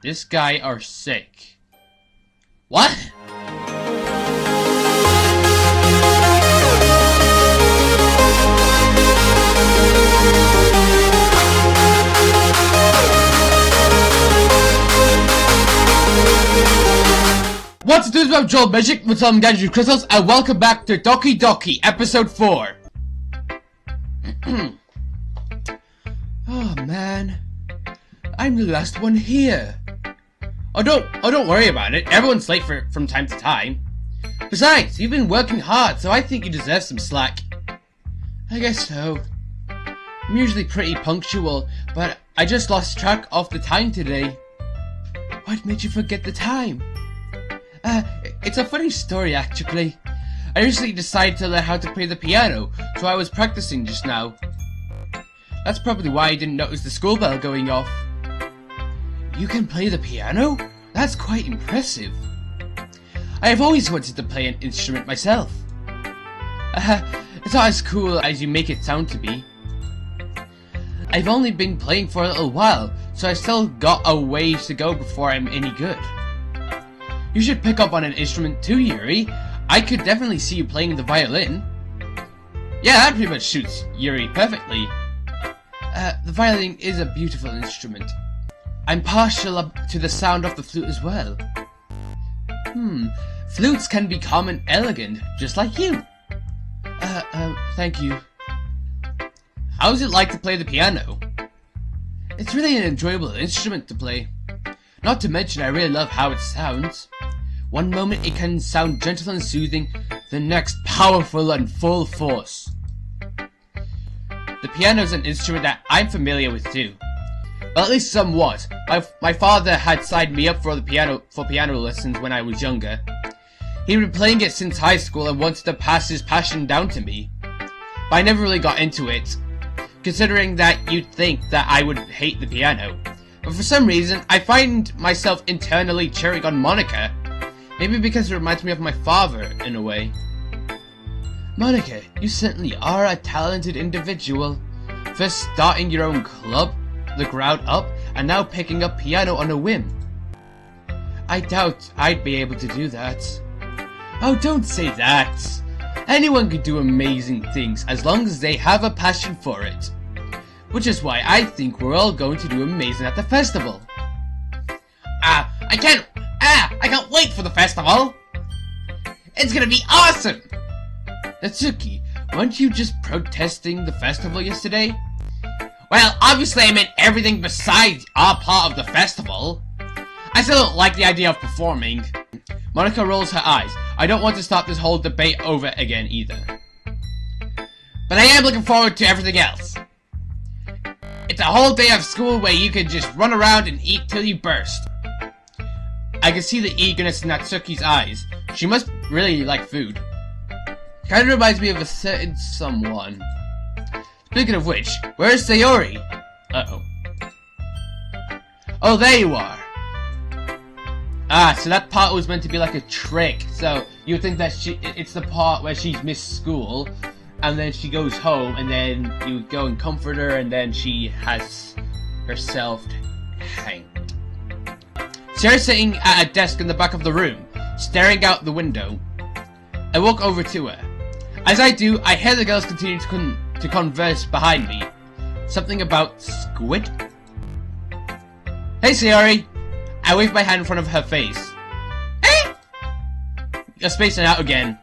This guy are sick. What? What's up, dudes? I'm Joel Magic with some Gadget Crystals, and welcome back to Doki Episode 4. Oh man, I'm the last one here. Oh don't worry about it. Everyone's late from time to time. Besides, you've been working hard, so I think you deserve some slack. I guess so. I'm usually pretty punctual, but I just lost track of the time today. What made you forget the time? It's a funny story actually. I recently decided to learn how to play the piano, so I was practicing just now. That's probably why I didn't notice the school bell going off. You can play the piano? That's quite impressive. I have always wanted to play an instrument myself. It's not as cool as you make it sound to be. I've only been playing for a little while, so I still got a ways to go before I'm any good. You should pick up on an instrument too, Yuri. I could definitely see you playing the violin. Yeah, that pretty much suits Yuri perfectly. The violin is a beautiful instrument. I'm partial to the sound of the flute as well. Flutes can be calm and elegant, just like you. Thank you. How's it like to play the piano? It's really an enjoyable instrument to play. Not to mention I really love how it sounds. One moment it can sound gentle and soothing, the next powerful and full force. The piano is an instrument that I'm familiar with too. Well, at least somewhat. My father had signed me up for piano lessons when I was younger. He'd been playing it since high school and wanted to pass his passion down to me. But I never really got into it, considering that you'd think that I would hate the piano. But for some reason, I find myself internally cheering on Monica. Maybe because it reminds me of my father, in a way. Monica, you certainly are a talented individual. First starting your own club, the ground up, and now picking up piano on a whim. I doubt I'd be able to do that. Oh, don't say that. Anyone can do amazing things as long as they have a passion for it. Which is why I think we're all going to do amazing at the festival. I can't wait for the festival! It's gonna be awesome! Natsuki, weren't you just protesting the festival yesterday? Well, obviously I meant everything besides our part of the festival. I still don't like the idea of performing. Monica rolls her eyes. I don't want to start this whole debate over again either. But I am looking forward to everything else. It's a whole day of school where you can just run around and eat till you burst. I can see the eagerness in Natsuki's eyes. She must really like food. Kinda reminds me of a certain someone. Speaking of which, where's Sayori? Uh-oh. Oh, there you are. So that part was meant to be like a trick. So you would think that it's the part where she's missed school, and then she goes home, and then you go and comfort her, and then she has herself hanged. Sarah's sitting at a desk in the back of the room, staring out the window. I walk over to her. As I do, I hear the girls continue to converse behind me. Something about squid? Hey, Sayori! I wave my hand in front of her face. Hey! You're spacing out again.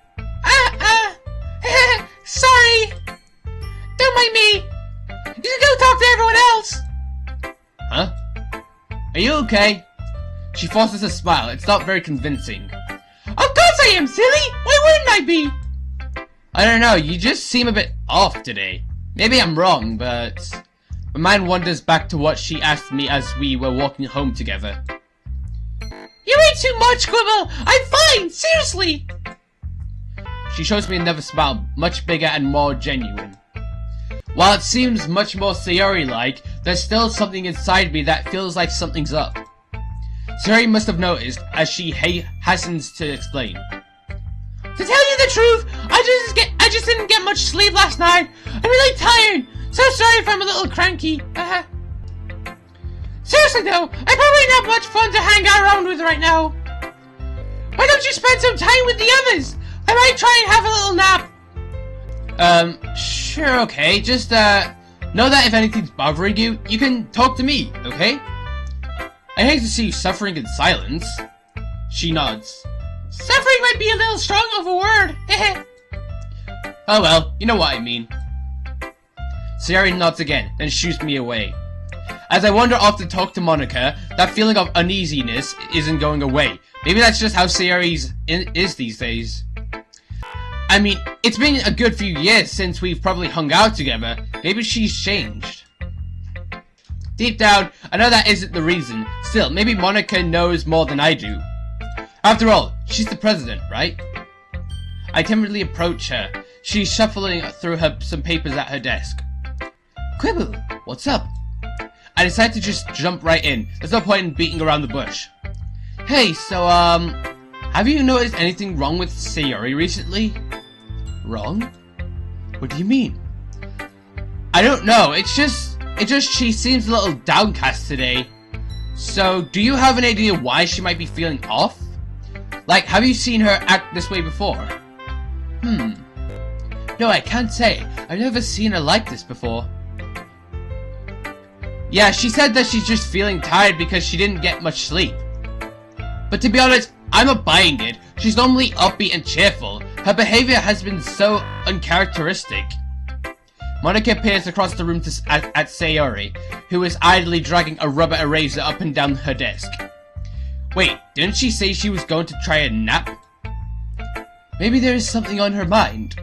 Sorry! Don't mind me! You can go talk to everyone else! Huh? Are you okay? She forces a smile. It's not very convincing. Of course I am, silly! Why wouldn't I be? I don't know, you just seem a bit off today. Maybe I'm wrong, but my mind wanders back to what she asked me as we were walking home together. You ate too much, Quibble! I'm fine! Seriously! She shows me another smile, much bigger and more genuine. While it seems much more Sayori-like, there's still something inside me that feels like something's up. Sayori must have noticed, as she hastens to explain. To tell you the truth, I just didn't get much sleep last night. I'm really tired. So sorry if I'm a little cranky. Seriously though, I'm probably not much fun to hang around with right now. Why don't you spend some time with the others? I might try and have a little nap. Sure, okay. Just, know that if anything's bothering you, you can talk to me, okay? I hate to see you suffering in silence. She nods. Suffering might be a little strong of a word. Oh well, you know what I mean. Sayori nods again, then shoots me away. As I wander off to talk to Monica, that feeling of uneasiness isn't going away. Maybe that's just how Sayori is these days. I mean, it's been a good few years since we've probably hung out together. Maybe she's changed. Deep down, I know that isn't the reason. Still, maybe Monica knows more than I do. After all, she's the president, right? I timidly approach her. She's shuffling through some papers at her desk. Quibble, what's up? I decide to just jump right in. There's no point in beating around the bush. Hey, so, have you noticed anything wrong with Sayori recently? Wrong? What do you mean? I don't know, it's just she seems a little downcast today. So, do you have an idea why she might be feeling off? Like, have you seen her act this way before? No, I can't say. I've never seen her like this before. Yeah, she said that she's just feeling tired because she didn't get much sleep. But to be honest, I'm not buying it. She's normally upbeat and cheerful. Her behavior has been so uncharacteristic. Monica peers across the room at Sayori, who is idly dragging a rubber eraser up and down her desk. Wait, didn't she say she was going to try a nap? Maybe there is something on her mind.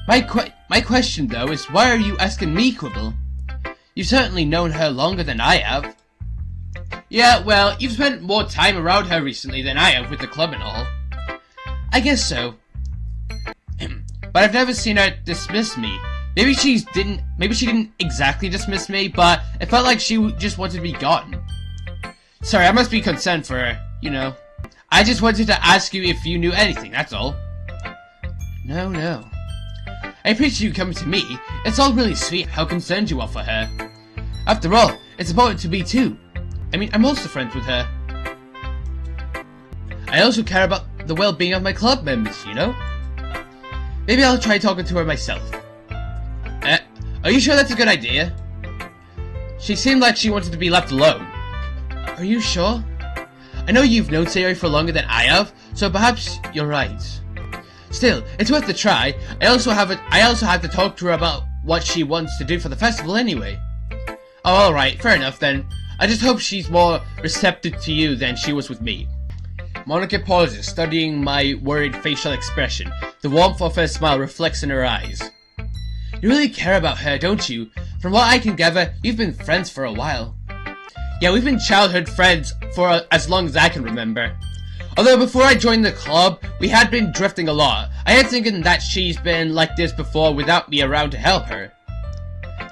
My question, though, is why are you asking me, Quibble? You've certainly known her longer than I have. Yeah, well, you've spent more time around her recently than I have with the club and all. I guess so. But I've never seen her dismiss me. Maybe she didn't exactly dismiss me, but it felt like she just wanted to be gone. Sorry, I must be concerned for her, you know. I just wanted to ask you if you knew anything, that's all. No. I appreciate you coming to me. It's all really sweet how concerned you are for her. After all, it's important to me too. I mean, I'm also friends with her. I also care about the well-being of my club members, you know? Maybe I'll try talking to her myself. Are you sure that's a good idea? She seemed like she wanted to be left alone. Are you sure? I know you've known Sayori for longer than I have, so perhaps you're right. Still, it's worth a try. I also have to talk to her about what she wants to do for the festival anyway. Oh, alright, fair enough then. I just hope she's more receptive to you than she was with me. Monica pauses, studying my worried facial expression. The warmth of her smile reflects in her eyes. You really care about her, don't you? From what I can gather, you've been friends for a while. Yeah, we've been childhood friends for as long as I can remember. Although before I joined the club, we had been drifting a lot. I had thinking that she's been like this before without me around to help her.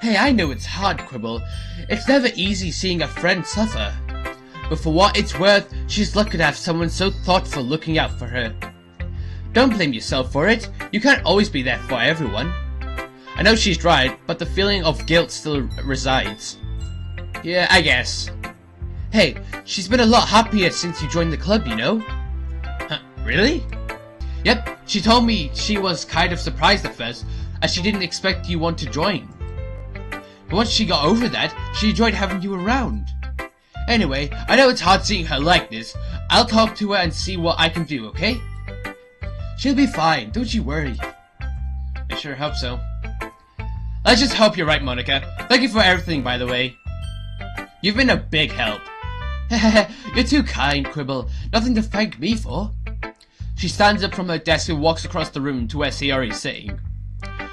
Hey, I know it's hard, Quibble. It's never easy seeing a friend suffer. But for what it's worth, she's lucky to have someone so thoughtful looking out for her. Don't blame yourself for it. You can't always be there for everyone. I know she's right, but the feeling of guilt still resides. Yeah, I guess. Hey, she's been a lot happier since you joined the club, you know? Huh, really? Yep, she told me she was kind of surprised at first, as she didn't expect you want to join. But once she got over that, she enjoyed having you around. Anyway, I know it's hard seeing her like this. I'll talk to her and see what I can do, okay? She'll be fine, don't you worry. I sure hope so. Let's just hope you're right, Monica. Thank you for everything, by the way. You've been a big help. You're too kind, Quibble. Nothing to thank me for. She stands up from her desk and walks across the room to where Sayori is sitting.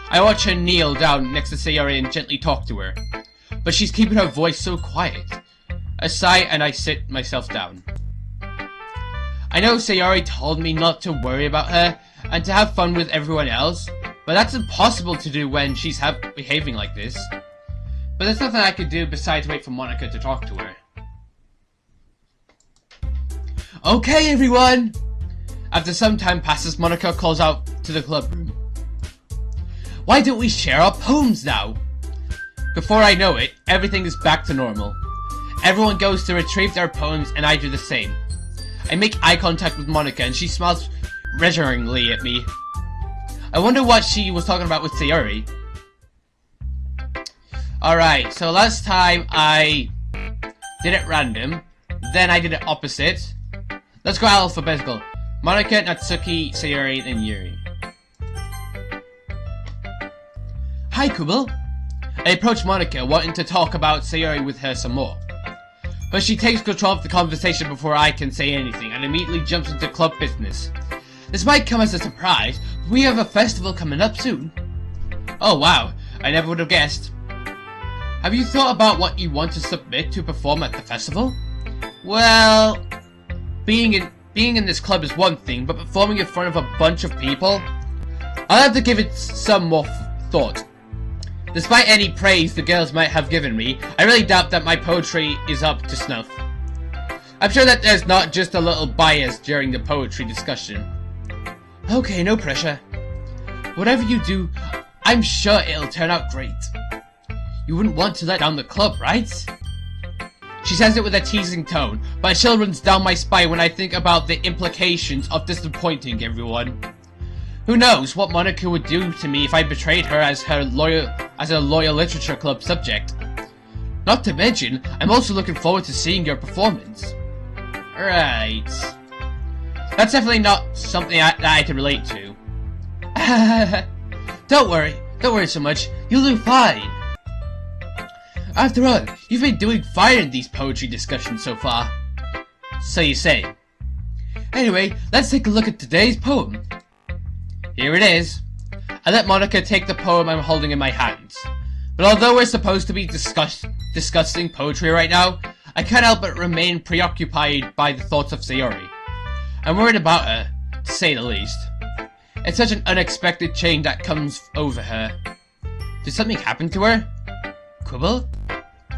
I watch her kneel down next to Sayori and gently talk to her. But she's keeping her voice so quiet. I sigh and I sit myself down. I know Sayori told me not to worry about her and to have fun with everyone else, but that's impossible to do when she's behaving like this. But there's nothing I could do besides wait for Monica to talk to her. Okay, everyone! After some time passes, Monica calls out to the club room. Why don't we share our poems now? Before I know it, everything is back to normal. Everyone goes to retrieve their poems and I do the same. I make eye contact with Monica and she smiles reassuringly at me. I wonder what she was talking about with Sayori. Alright, so last time I did it random, then I did it opposite. Let's go alphabetical. Monica, Natsuki, Sayori, and Yuri. Hi, Kubel. I approach Monica, wanting to talk about Sayori with her some more. But she takes control of the conversation before I can say anything, and immediately jumps into club business. This might come as a surprise, but we have a festival coming up soon. Oh wow, I never would have guessed. Have you thought about what you want to submit to perform at the festival? Well, being in this club is one thing, but performing in front of a bunch of people? I'll have to give it some more thought. Despite any praise the girls might have given me, I really doubt that my poetry is up to snuff. I'm sure that there's not just a little bias during the poetry discussion. Okay, no pressure. Whatever you do, I'm sure it'll turn out great. You wouldn't want to let down the club, right? She says it with a teasing tone, but a chill runs down my spine when I think about the implications of disappointing everyone. Who knows what Monica would do to me if I betrayed her as a loyal literature club subject. Not to mention, I'm also looking forward to seeing your performance. Right. That's definitely not something that I can relate to. Don't worry so much, you'll do fine. After all, you've been doing fine in these poetry discussions so far. So you say. Anyway, let's take a look at today's poem. Here it is. I let Monica take the poem I'm holding in my hands. But although we're supposed to be discussing poetry right now, I can't help but remain preoccupied by the thoughts of Sayori. I'm worried about her, to say the least. It's such an unexpected change that comes over her. Did something happen to her? Quibble?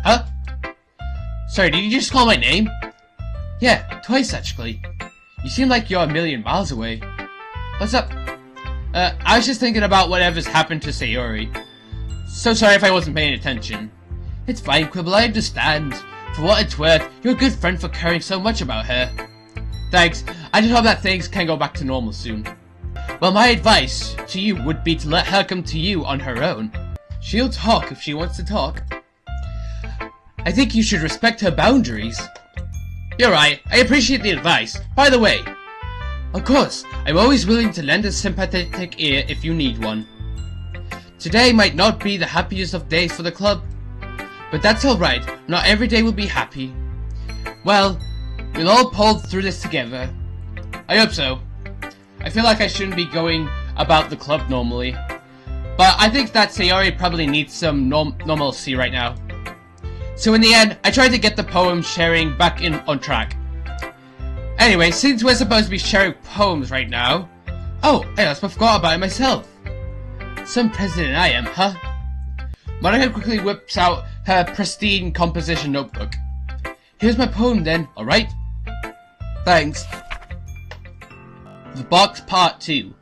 Huh? Sorry, did you just call my name? Yeah, twice actually. You seem like you're a million miles away. What's up? I was just thinking about whatever's happened to Sayori. So sorry if I wasn't paying attention. It's fine, Quibble, I understand. For what it's worth, you're a good friend for caring so much about her. Thanks, I just hope that things can go back to normal soon. Well, my advice to you would be to let her come to you on her own. She'll talk if she wants to talk. I think you should respect her boundaries. You're right, I appreciate the advice. By the way, of course, I'm always willing to lend a sympathetic ear if you need one. Today might not be the happiest of days for the club, but that's alright, not every day will be happy. Well, we'll all pull through this together. I hope so. I feel like I shouldn't be going about the club normally, but I think that Sayori probably needs some normalcy right now. So in the end, I tried to get the poem sharing back on track. Anyway, since we're supposed to be sharing poems right now... Oh, I almost forgot about it myself. Some president I am, huh? Monica quickly whips out her pristine composition notebook. Here's my poem then, alright? Thanks. The Box Part 2.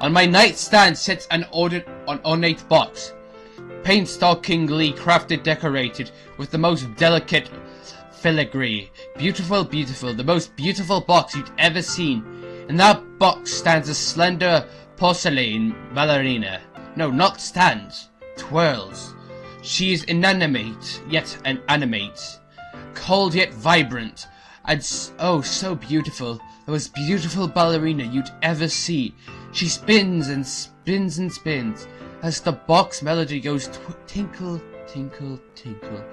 On my nightstand sits an ornate box, painstakingly crafted, decorated with the most delicate filigree. Beautiful, beautiful, the most beautiful box you'd ever seen. In that box stands a slender porcelain ballerina. No, not stands, twirls. She is inanimate, yet animate. Cold yet vibrant, and oh, so beautiful. The most beautiful ballerina you'd ever see. She spins and spins and spins as the box melody goes tinkle, tinkle, tinkle.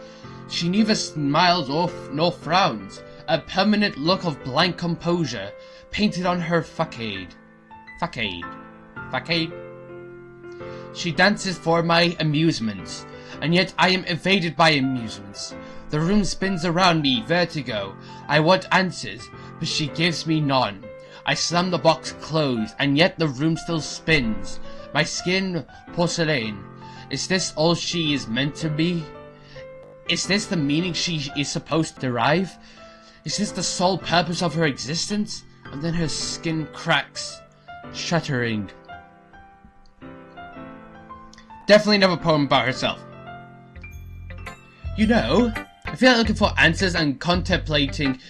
She neither smiles nor frowns, a permanent look of blank composure painted on her facade. She dances for my amusements, and yet I am evaded by amusements. The room spins around me, vertigo. I want answers, but she gives me none. I slam the box closed, and yet the room still spins. My skin, porcelain. Is this all she is meant to be? Is this the meaning she is supposed to derive? Is this the sole purpose of her existence? And then her skin cracks, shattering. Definitely never a poem about herself. You know, I feel like looking for answers and contemplating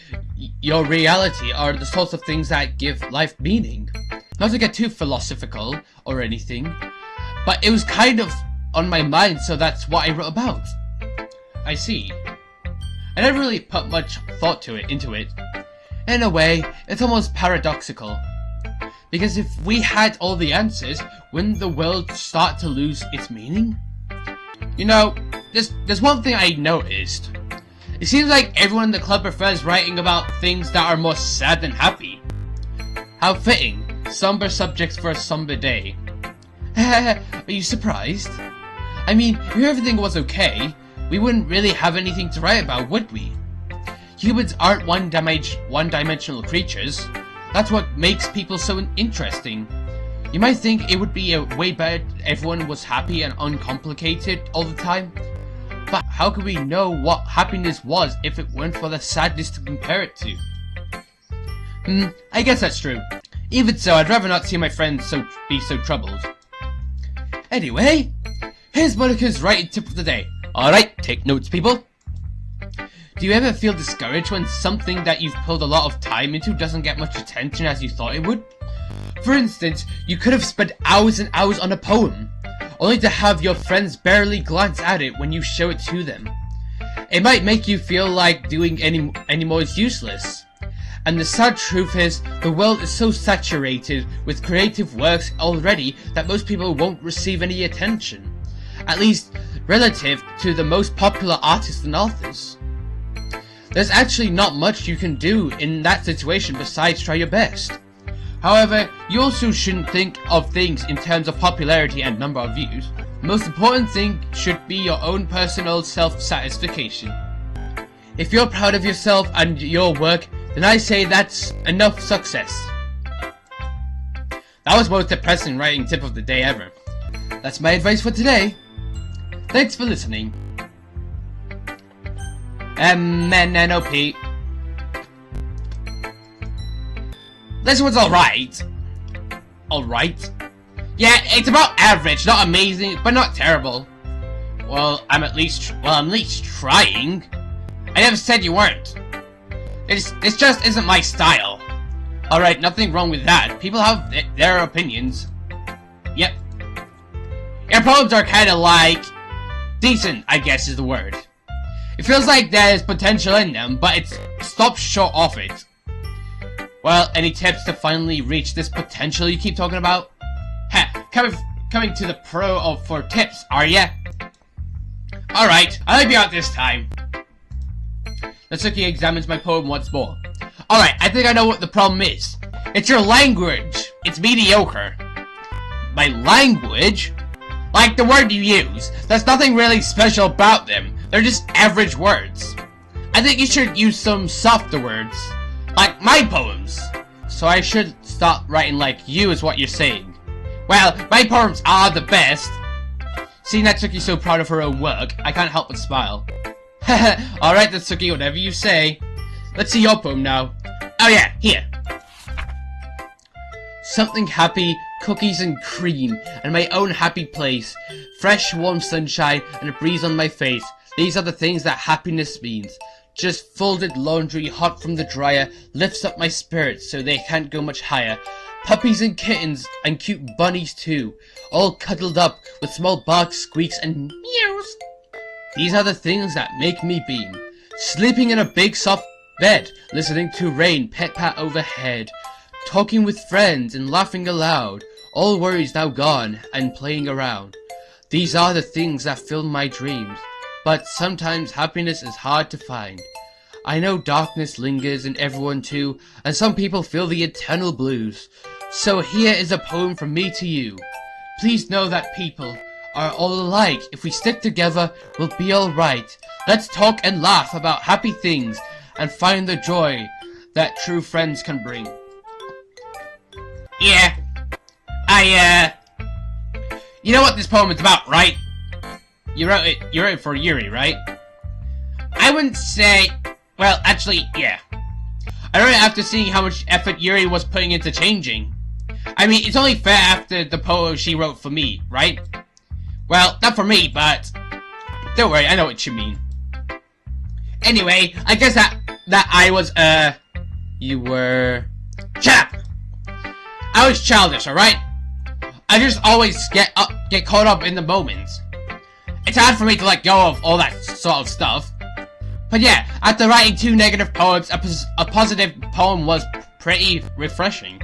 your reality are the sorts of things that give life meaning. Not to get too philosophical or anything, but it was kind of on my mind, so that's what I wrote about. I see. I never really put much thought into it. In a way, it's almost paradoxical. Because if we had all the answers, wouldn't the world start to lose its meaning? You know, there's one thing I noticed. It seems like everyone in the club prefers writing about things that are more sad than happy. How fitting. Somber subjects for a somber day. Are you surprised? I mean, if everything was okay, we wouldn't really have anything to write about, would we? Humans aren't one-dimensional creatures. That's what makes people so interesting. You might think it would be way better if everyone was happy and uncomplicated all the time. But how could we know what happiness was if it weren't for the sadness to compare it to? I guess that's true. Even so, I'd rather not see my friends be so troubled. Anyway, here's Monica's writing tip of the day. Alright, take notes, people. Do you ever feel discouraged when something that you've pulled a lot of time into doesn't get much attention as you thought it would? For instance, you could have spent hours and hours on a poem, only to have your friends barely glance at it when you show it to them. It might make you feel like doing any more is useless. And the sad truth is, the world is so saturated with creative works already that most people won't receive any attention. At least, relative to the most popular artists and authors. There's actually not much you can do in that situation besides try your best. However, you also shouldn't think of things in terms of popularity and number of views. The most important thing should be your own personal self-satisfaction. If you're proud of yourself and your work, then I say that's enough success. That was the most depressing writing tip of the day ever. That's my advice for today. Thanks for listening. MNNOP. This one's alright. Alright? Yeah, it's about average, not amazing, but not terrible. Well, I'm at least trying. I never said you weren't. This just isn't my style. Alright, nothing wrong with that. People have their opinions. Yep. Your poems are kinda like... decent, I guess is the word. It feels like there's potential in them, but it stops short of it. Well, any tips to finally reach this potential you keep talking about? Coming to the pro for tips, are ya? Alright, I'll be out this time. Natsuki examines my poem once more. Alright, I think I know what the problem is. It's your language. It's mediocre. My language? Like the word you use. There's nothing really special about them. They're just average words. I think you should use some softer words. Like my poems. So I should stop writing like you is what you're saying. Well, my poems are the best. Seeing Natsuki so proud of her own work, I can't help but smile. Alright Natsuki, whatever you say. Let's see your poem now. Oh yeah, here. Something happy, cookies and cream, and my own happy place. Fresh warm sunshine and a breeze on my face. These are the things that happiness means. Just folded laundry hot from the dryer lifts up my spirits so they can't go much higher. Puppies and kittens and cute bunnies too, all cuddled up with small barks, squeaks and meows. These are the things that make me beam. Sleeping in a big soft bed, listening to rain pet-pat overhead. Talking with friends and laughing aloud, all worries now gone and playing around. These are the things that fill my dreams, but sometimes happiness is hard to find. I know darkness lingers in everyone too, and some people feel the eternal blues. So here is a poem from me to you. Please know that people are all alike. If we stick together, we'll be alright. Let's talk and laugh about happy things, and find the joy that true friends can bring. Yeah, you know what this poem is about, right? You wrote it for Yuri, right? I wouldn't say, well, actually, yeah. I wrote it after seeing how much effort Yuri was putting into changing. I mean, it's only fair after the poem she wrote for me, right? Well, not for me, but don't worry, I know what you mean. Anyway, I guess that I was, you were... Shut up! I was childish, alright? I just always get caught up in the moments. It's hard for me to let go of all that sort of stuff. But yeah, after writing 2 negative poems, a positive poem was pretty refreshing.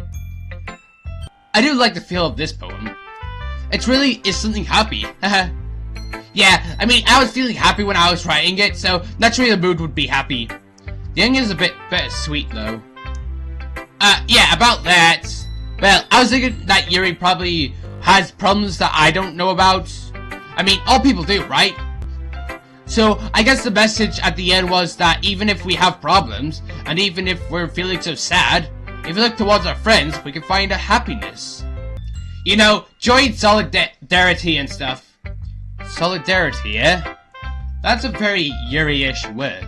I do like the feel of this poem. It's really instantly happy. Yeah, I mean, I was feeling happy when I was writing it, so naturally the mood would be happy. The ending is a bit bittersweet, though. Yeah, about that. Well, I was thinking that Yuri probably has problems that I don't know about. I mean, all people do, right? So, I guess the message at the end was that even if we have problems, and even if we're feeling so sad, if we look towards our friends, we can find a happiness. You know, joy and solidarity and stuff. Solidarity, eh? That's a very Yuri-ish word.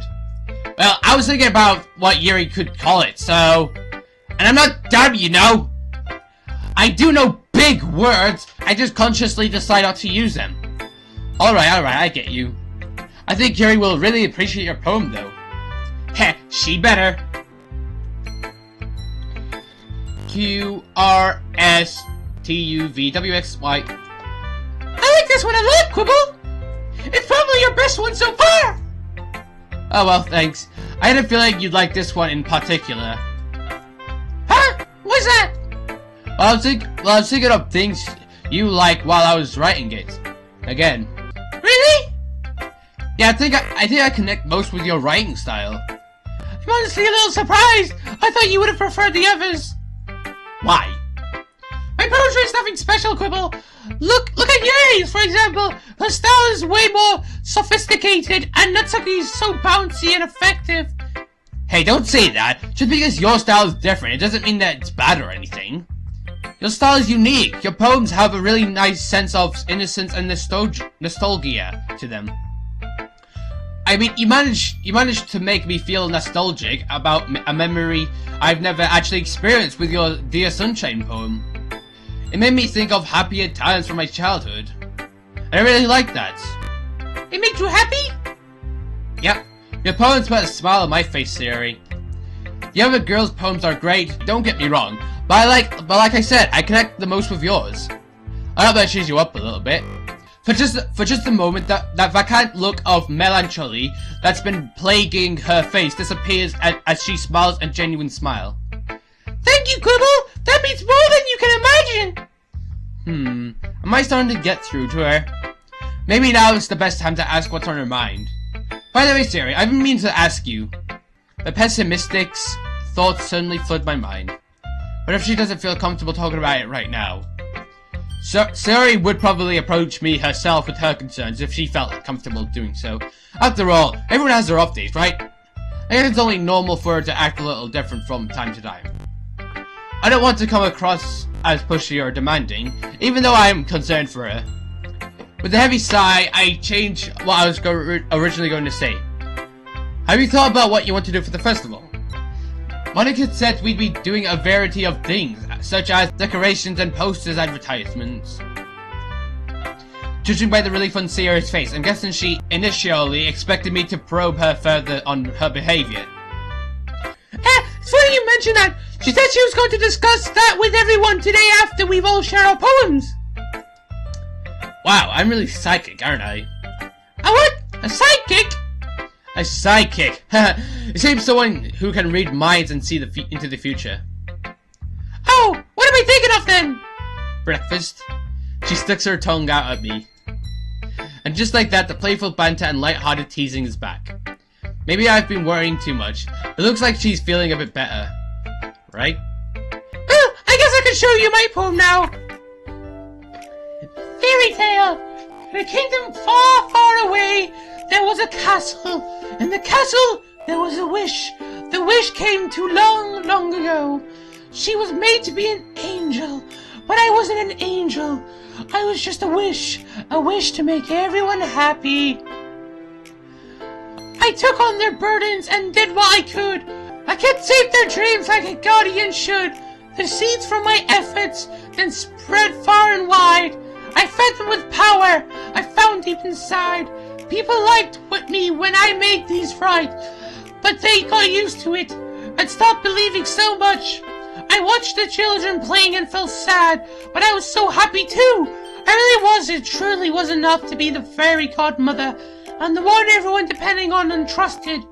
Well, I was thinking about what Yuri could call it, so... And I'm not dumb, you know! I do know big words, I just consciously decide not to use them. Alright, I get you. I think Yuri will really appreciate your poem, though. Heh, she better. QRSTUVWXY. I like this one a lot, Quibble! It's probably your best one so far! Oh well, thanks. I had a feeling you'd like this one in particular. Huh? What's that? Well, I was thinking of things you like while I was writing it. Again. Really? Yeah, I think I connect most with your writing style. I'm honestly a little surprised. I thought you would have preferred the others. Why? My poetry is nothing special, Quibble. Look at Yuri's, for example. Her style is way more sophisticated, and Natsuki's so bouncy and effective. Hey, don't say that. Just because your style is different, it doesn't mean that it's bad or anything. Your style is unique. Your poems have a really nice sense of innocence and nostalgia to them. I mean, you managed to make me feel nostalgic about a memory I've never actually experienced with your Dear Sunshine poem. It made me think of happier times from my childhood. And I really like that. It made you happy? Yep. Your poems put a smile on my face, Theory. The other girls' poems are great, don't get me wrong, but like I said, I connect the most with yours. I hope that cheers you up a little bit. For just a moment, that vacant look of melancholy that's been plaguing her face disappears as she smiles a genuine smile. Thank you, Quibble! That means more than you can imagine! Am I starting to get through to her? Maybe now is the best time to ask what's on her mind. By the way, Siri, I've been meaning to ask you. The pessimistic thoughts suddenly flood my mind. What if she doesn't feel comfortable talking about it right now? Siri would probably approach me herself with her concerns if she felt comfortable doing so. After all, everyone has their off days, right? I guess it's only normal for her to act a little different from time to time. I don't want to come across as pushy or demanding, even though I am concerned for her. With a heavy sigh, I change what I was originally going to say. Have you thought about what you want to do for the festival? Monica said we'd be doing a variety of things, such as decorations and posters advertisements. Judging by the relief on Sierra's face, I'm guessing she initially expected me to probe her further on her behavior. It's funny you mention that! She said she was going to discuss that with everyone today after we've all shared our poems! Wow, I'm really psychic, aren't I? A what? A psychic? A psychic! It seems someone who can read minds and see into the future. Oh, what am I thinking of then? Breakfast. She sticks her tongue out at me. And just like that, the playful banter and light-hearted teasing is back. Maybe I've been worrying too much. It looks like she's feeling a bit better. Right? Well, I guess I can show you my poem now. Fairy tale. In a kingdom far, far away, there was a castle. In the castle, there was a wish. The wish came too long, long ago. She was made to be an angel, but I wasn't an angel. I was just a wish to make everyone happy. I took on their burdens and did what I could. I kept safe their dreams like a guardian should. The seeds from my efforts then spread far and wide. I fed them with power I found deep inside. People liked me when I made these right, but they got used to it and stopped believing so much. I watched the children playing and felt sad, but I was so happy too. I really was. It truly was enough to be the fairy godmother and the one everyone depending on and trusted.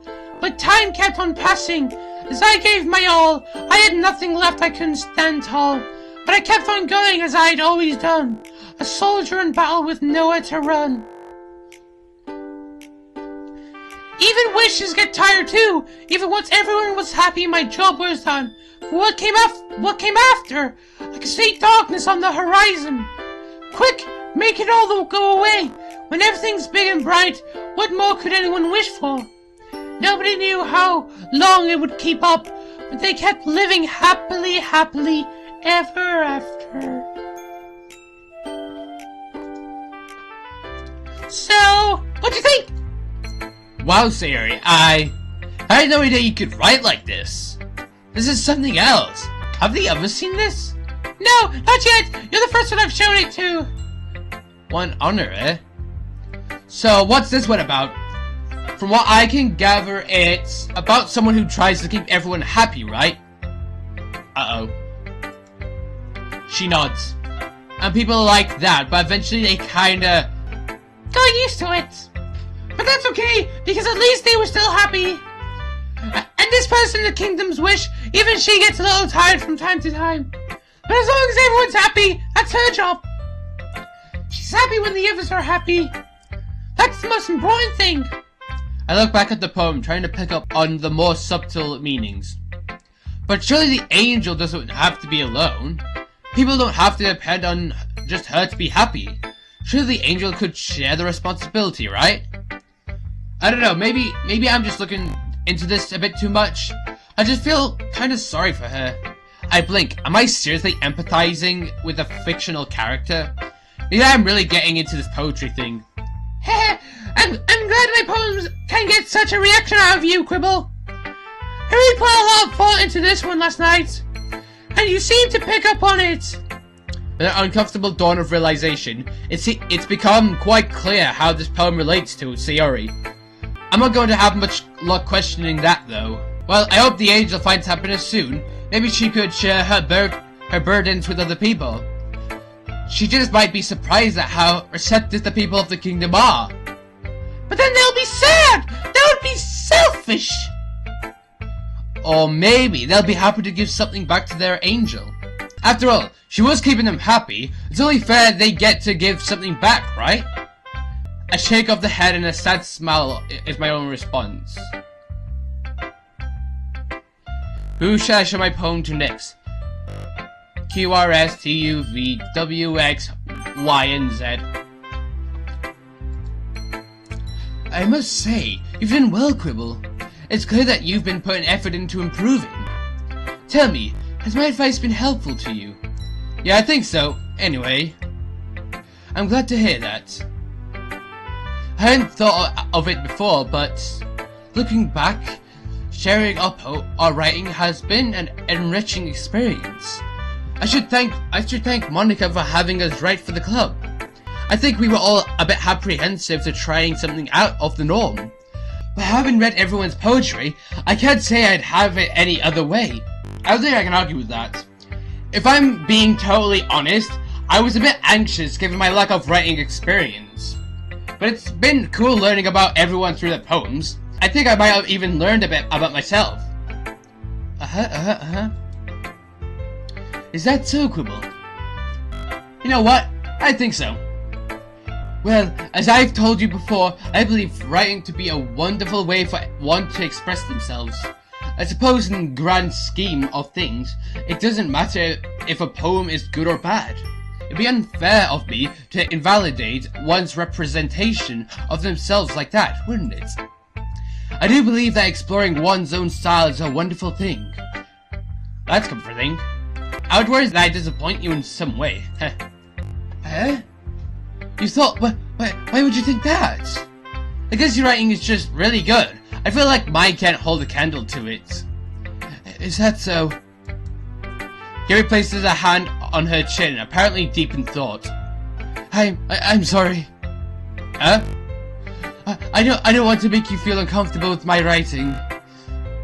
But time kept on passing. As I gave my all, I had nothing left. I couldn't stand tall. But I kept on going as I'd always done, a soldier in battle with nowhere to run. Even wishes get tired too. Even once everyone was happy, my job was done. But what came after? I could see darkness on the horizon. Quick, make it all go away. When everything's big and bright, what more could anyone wish for? Nobody knew how long it would keep up, but they kept living happily ever after. So, what do you think? Wow, Sayori, I had no idea you could write like this. This is something else. Have they ever seen this? No, not yet. You're the first one I've shown it to. One honor, eh? So, what's this one about? From what I can gather, it's about someone who tries to keep everyone happy, right? Uh-oh. She nods. And people like that, but eventually they kinda got used to it. But that's okay, because at least they were still happy. And this person in the kingdom's wish, even she gets a little tired from time to time. But as long as everyone's happy, that's her job. She's happy when the others are happy. That's the most important thing. I look back at the poem, trying to pick up on the more subtle meanings. But surely the angel doesn't have to be alone. People don't have to depend on just her to be happy. Surely the angel could share the responsibility, right? I don't know, maybe I'm just looking into this a bit too much. I just feel kind of sorry for her. I blink. Am I seriously empathizing with a fictional character? Maybe I'm really getting into this poetry thing. I'm glad my poems can get such a reaction out of you, Quibble. I really put a lot of thought into this one last night, and you seem to pick up on it. With an uncomfortable dawn of realization, it's become quite clear how this poem relates to Sayori. I'm not going to have much luck questioning that, though. Well, I hope the angel finds happiness soon. Maybe she could share her burdens with other people. She just might be surprised at how receptive the people of the kingdom are. But then they'll be sad! That would be selfish! Or maybe they'll be happy to give something back to their angel. After all, she was keeping them happy. It's only fair they get to give something back, right? A shake of the head and a sad smile is my own response. Who shall I show my poem to next? Q, R, S, T, U, V, W, X, Y, and Z. I must say, you've done well, Quibble. It's clear that you've been putting effort into improving. Tell me, has my advice been helpful to you? Yeah, I think so. Anyway, I'm glad to hear that. I hadn't thought of it before, but looking back, sharing our writing has been an enriching experience. I should thank Monica for having us write for the club. I think we were all a bit apprehensive to trying something out of the norm. But having read everyone's poetry, I can't say I'd have it any other way. I don't think I can argue with that. If I'm being totally honest, I was a bit anxious given my lack of writing experience. But it's been cool learning about everyone through their poems. I think I might have even learned a bit about myself. Is that so, Quibble? You know what? I think so. Well, as I've told you before, I believe writing to be a wonderful way for one to express themselves. I suppose in the grand scheme of things, it doesn't matter if a poem is good or bad. It'd be unfair of me to invalidate one's representation of themselves like that, wouldn't it? I do believe that exploring one's own style is a wonderful thing. That's comforting. I would worry that I disappoint you in some way. Huh? You thought, why would you think that? I guess your writing is just really good. I feel like mine can't hold a candle to it. Is that so? Gary places a hand on her chin, apparently deep in thought. I'm sorry. Huh? I don't want to make you feel uncomfortable with my writing.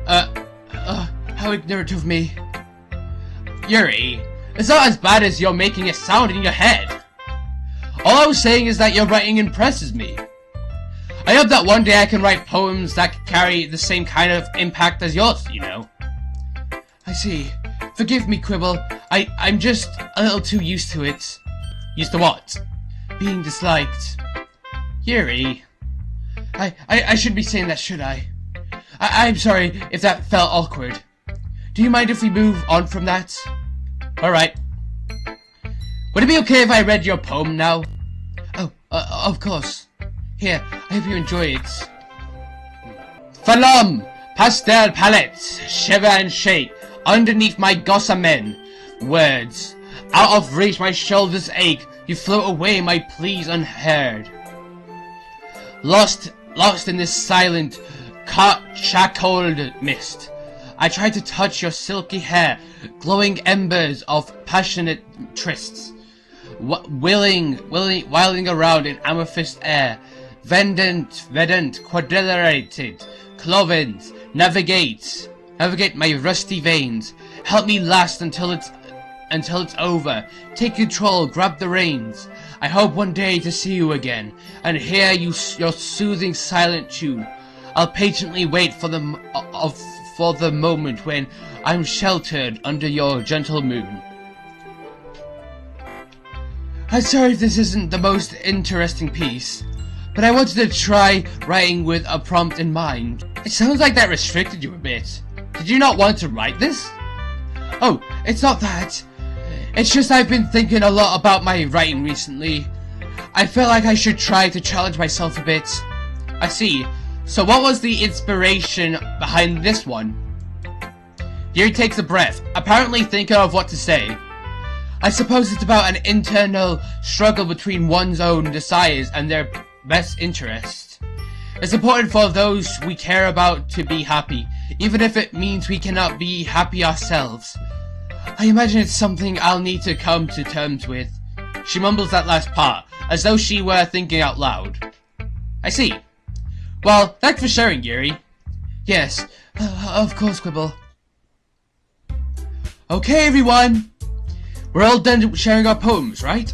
How ignorant of me. Yuri, it's not as bad as you're making it sound in your head. All I was saying is that your writing impresses me. I hope that one day I can write poems that carry the same kind of impact as yours, you know. I see. Forgive me, Quibble. I'm just a little too used to it. Used to what? Being disliked. Yuri. I shouldn't be saying that, should I? I'm sorry if that felt awkward. Do you mind if we move on from that? Alright. Would it be okay if I read your poem now? Oh, of course. Here, I hope you enjoy it. Falom! Pastel palettes, shiver and shake underneath my gossamen. Words. Out of reach my shoulders ache, you float away my pleas unheard. Lost in this silent, shackled mist. I tried to touch your silky hair, glowing embers of passionate trysts, wilding around in amethyst air, verdant, quadrilated, clovens, navigate my rusty veins, help me last until it's over, take control, grab the reins. I hope one day to see you again, and hear your soothing silent tune. I'll patiently wait for the moment when I'm sheltered under your gentle moon. I'm sorry if this isn't the most interesting piece, but I wanted to try writing with a prompt in mind. It sounds like that restricted you a bit. Did you not want to write this? Oh, it's not that. It's just I've been thinking a lot about my writing recently. I feel like I should try to challenge myself a bit. I see. So what was the inspiration behind this one? Yuri takes a breath, apparently thinking of what to say. I suppose it's about an internal struggle between one's own desires and their best interests. It's important for those we care about to be happy, even if it means we cannot be happy ourselves. I imagine it's something I'll need to come to terms with. She mumbles that last part, as though she were thinking out loud. I see. Well, thanks for sharing, Yuri. Yes, of course, Quibble. Okay, everyone. We're all done sharing our poems, right?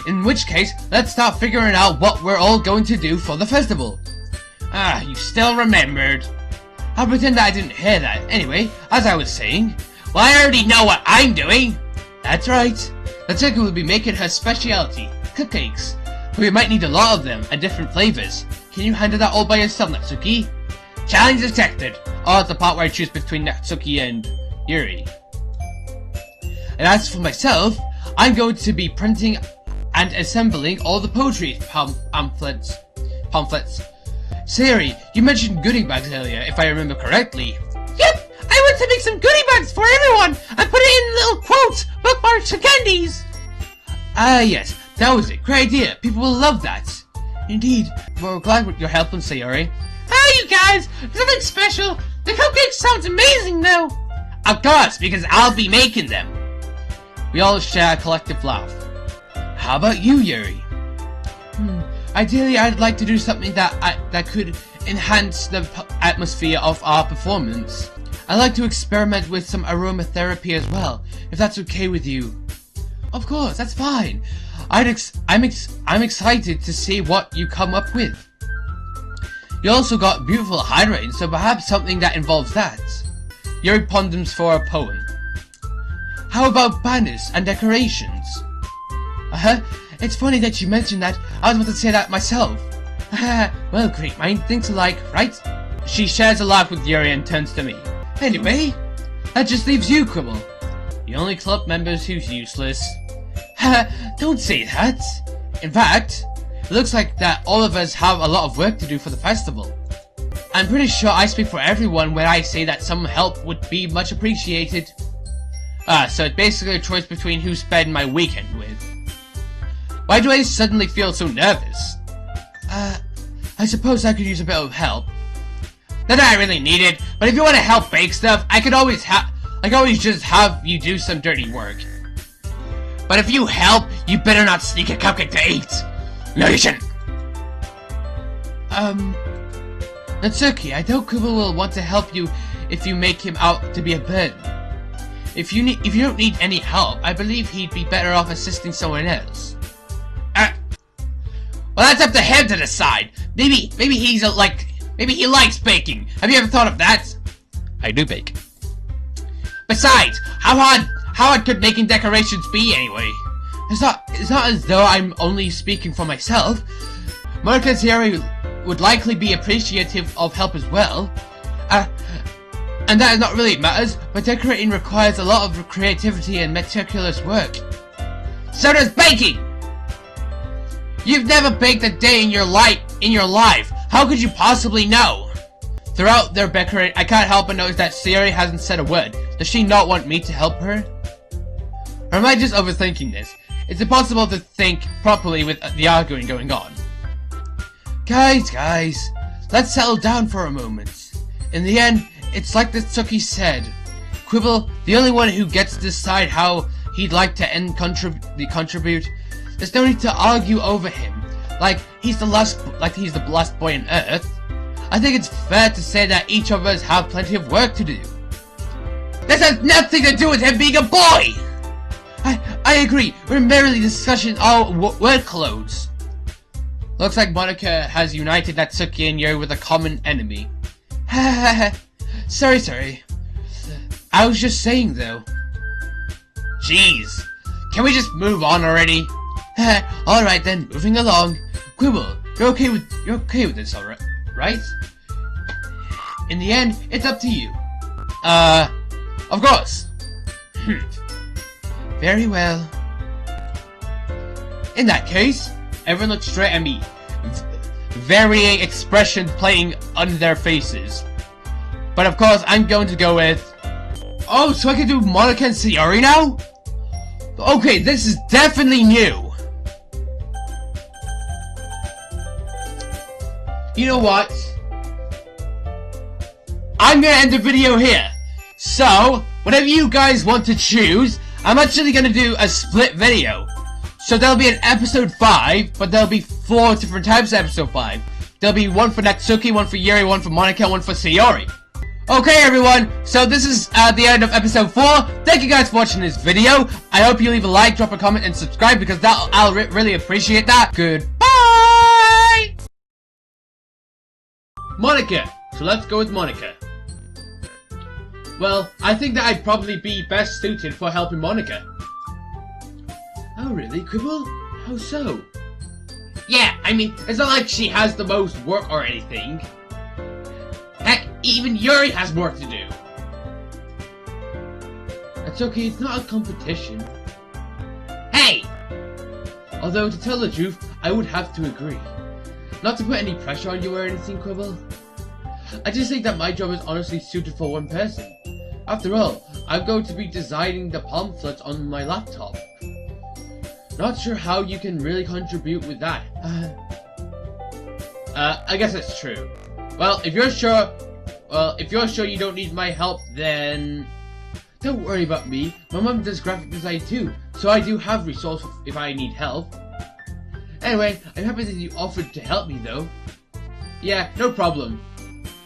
In which case, let's start figuring out what we're all going to do for the festival. Ah, you still remembered. I'll pretend that I didn't hear that. Anyway, as I was saying, well, I already know what I'm doing. That's right. Natsuki will be making her specialty, cupcakes. We might need a lot of them, and different flavors. Can you handle that all by yourself, Natsuki? Challenge detected. Oh, it's the part where I choose between Natsuki and Yuri. And as for myself, I'm going to be printing and assembling all the poetry pamphlets. Sayori, you mentioned goodie bags earlier, if I remember correctly. Yep, I want to make some goodie bags for everyone and put it in little quotes, bookmarks, or candies. Ah, yes, that was a great idea. People will love that. Indeed, we're glad with your help, Sayori. Hi, you guys. There's nothing special. The cupcake sounds amazing, though. Of course, because I'll be making them. We all share a collective laugh. How about you, Yuri? Ideally, I'd like to do something that could enhance the atmosphere of our performance. I'd like to experiment with some aromatherapy as well, if that's okay with you. Of course, that's fine. I'm excited to see what you come up with. You also got beautiful handwriting, so perhaps something that involves that. Yuri ponders for a poem. How about banners and decorations? It's funny that you mentioned that. I was about to say that myself. Well, great mind thinks alike, right? She shares a laugh with Yuri and turns to me. Anyway, that just leaves you, Quibble. The only club member who's useless. Don't say that. In fact, it looks like that all of us have a lot of work to do for the festival. I'm pretty sure I speak for everyone when I say that some help would be much appreciated. So it's basically a choice between who spend my weekend with. Why do I suddenly feel so nervous? I suppose I could use a bit of help. Not that I really need it, but if you want to help bake stuff, I could always just have you do some dirty work. But if you help, you better not sneak a cupcake to eat. No, you shouldn't. Natsuki, I doubt Quibble will want to help you if you make him out to be a burden. If you don't need any help, I believe he'd be better off assisting someone else. Well, that's up to him to decide. Maybe he likes baking. Have you ever thought of that? I do bake. Besides, how hard could making decorations be anyway? It's not as though I'm only speaking for myself. Monika and Sayori would likely be appreciative of help as well. And that is not really matters, but decorating requires a lot of creativity and meticulous work. So does baking! You've never baked a day in your life. How could you possibly know? Throughout their decorating, I can't help but notice that Sayori hasn't said a word. Does she not want me to help her? Or am I just overthinking this? It's impossible to think properly with the arguing going on. Guys, let's settle down for a moment. In the end, it's like Natsuki said. Quibble, the only one who gets to decide how he'd like to contribute. There's no need to argue over him, like he's the last boy on Earth. I think it's fair to say that each of us have plenty of work to do. This has nothing to do with him being a boy! I agree, we're merely discussing our workloads. Looks like Monika has united Natsuki and Yuri with a common enemy. Sorry. I was just saying though. Jeez, can we just move on already? Alright then, moving along. Quibble, you're okay with this, alright? Right? In the end, it's up to you. Of course. Very well. In that case, everyone looks straight at me. Varying expressions playing on their faces. But of course, I'm going to go with... Oh, so I can do Monika and Sayori now? Okay, this is definitely new. You know what? I'm gonna end the video here. So, whatever you guys want to choose, I'm actually gonna do a split video. So there'll be an episode 5, but there'll be 4 different types of episode 5. There'll be one for Natsuki, one for Yuri, one for Monika, one for Sayori. Okay everyone, so this is the end of episode 4. Thank you guys for watching this video. I hope you leave a like, drop a comment, and subscribe because I'll really appreciate that. Goodbye! Monika. So let's go with Monika. Well, I think that I'd probably be best suited for helping Monika. Oh really, Quibble? How so? Yeah, I mean, it's not like she has the most work or anything. Heck, even Yuri has work to do. That's okay, it's not a competition. Hey! Although, to tell the truth, I would have to agree. Not to put any pressure on you or anything, Quibble. I just think that my job is honestly suited for one person. After all, I'm going to be designing the pamphlets on my laptop. Not sure how you can really contribute with that. I guess that's true. Well, if you're sure you don't need my help, then don't worry about me. My mom does graphic design too, so I do have resources if I need help. Anyway, I'm happy that you offered to help me though. Yeah, no problem.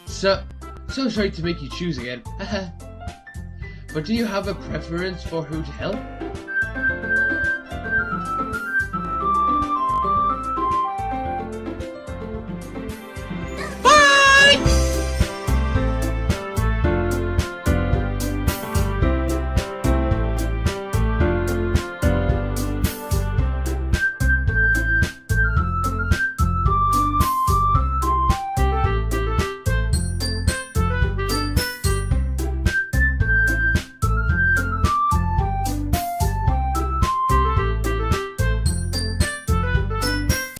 So sorry to make you choose again. But do you have a preference for who to help?